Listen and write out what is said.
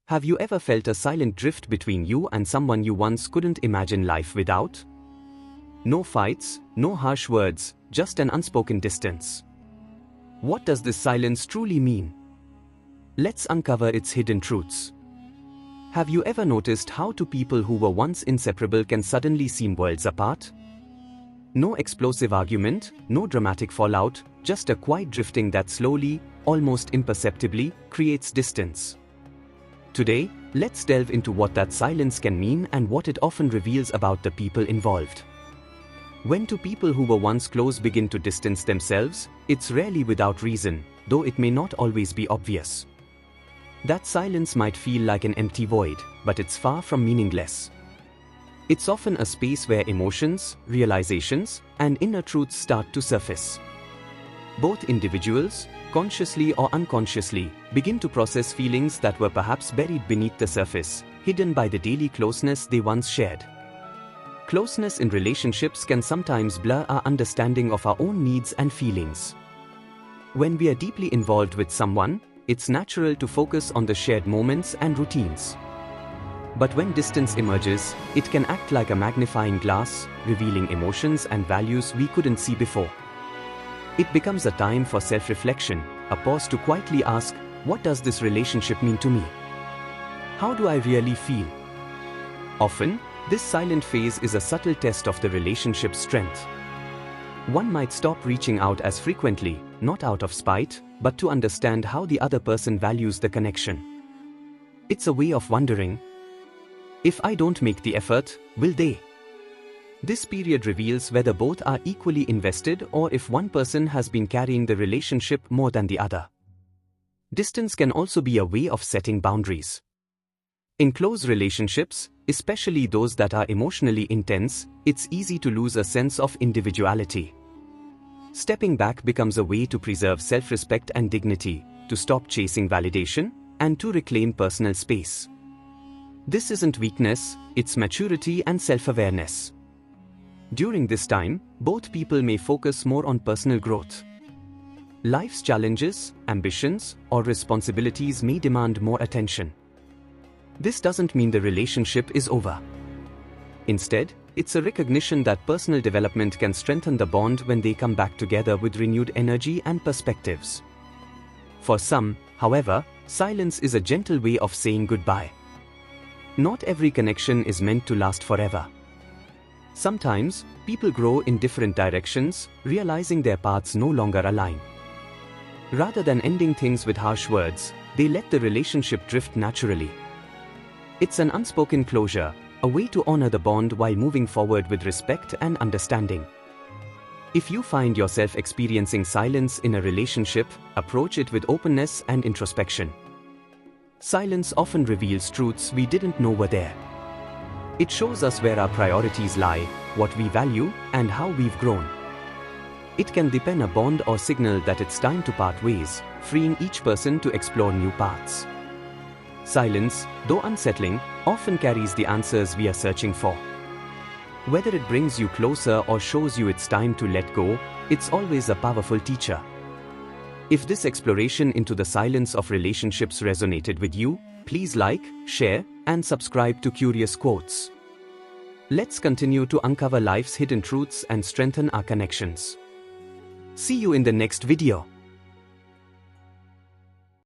Have you ever felt a silent drift between you and someone you once couldn't imagine life without? No fights, no harsh words, just an unspoken distance. What does this silence truly mean? Let's uncover its hidden truths. Have you ever noticed how two people who were once inseparable can suddenly seem worlds apart? No explosive argument, no dramatic fallout, just a quiet drifting that slowly, almost imperceptibly, creates distance. Today, let's delve into what that silence can mean and what it often reveals about the people involved. When two people who were once close begin to distance themselves, it's rarely without reason, though it may not always be obvious. That silence might feel like an empty void, but it's far from meaningless. It's often a space where emotions, realizations, and inner truths start to surface. Both individuals, consciously or unconsciously, begin to process feelings that were perhaps buried beneath the surface, hidden by the daily closeness they once shared. Closeness in relationships can sometimes blur our understanding of our own needs and feelings. When we are deeply involved with someone, it's natural to focus on the shared moments and routines. But when distance emerges, it can act like a magnifying glass, revealing emotions and values we couldn't see before. It becomes a time for self-reflection, a pause to quietly ask, what does this relationship mean to me? How do I really feel? Often, this silent phase is a subtle test of the relationship's strength. One might stop reaching out as frequently, not out of spite, but to understand how the other person values the connection. It's a way of wondering, if I don't make the effort, will they? This period reveals whether both are equally invested or if one person has been carrying the relationship more than the other. Distance can also be a way of setting boundaries. In close relationships, especially those that are emotionally intense, it's easy to lose a sense of individuality. Stepping back becomes a way to preserve self-respect and dignity, to stop chasing validation, and to reclaim personal space. This isn't weakness, it's maturity and self-awareness. During this time, both people may focus more on personal growth. Life's challenges, ambitions, or responsibilities may demand more attention. This doesn't mean the relationship is over. Instead, it's a recognition that personal development can strengthen the bond when they come back together with renewed energy and perspectives. For some, however, silence is a gentle way of saying goodbye. Not every connection is meant to last forever. Sometimes, people grow in different directions, realizing their paths no longer align. Rather than ending things with harsh words, they let the relationship drift naturally. It's an unspoken closure, a way to honor the bond while moving forward with respect and understanding. If you find yourself experiencing silence in a relationship, approach it with openness and introspection. Silence often reveals truths we didn't know were there. It shows us where our priorities lie, what we value, and how we've grown. It can deepen a bond or signal that it's time to part ways, freeing each person to explore new paths. Silence, though unsettling, often carries the answers we are searching for. Whether it brings you closer or shows you it's time to let go, it's always a powerful teacher. If this exploration into the silence of relationships resonated with you, please like, share, and subscribe to Curious Quotes. Let's continue to uncover life's hidden truths and strengthen our connections. See you in the next video.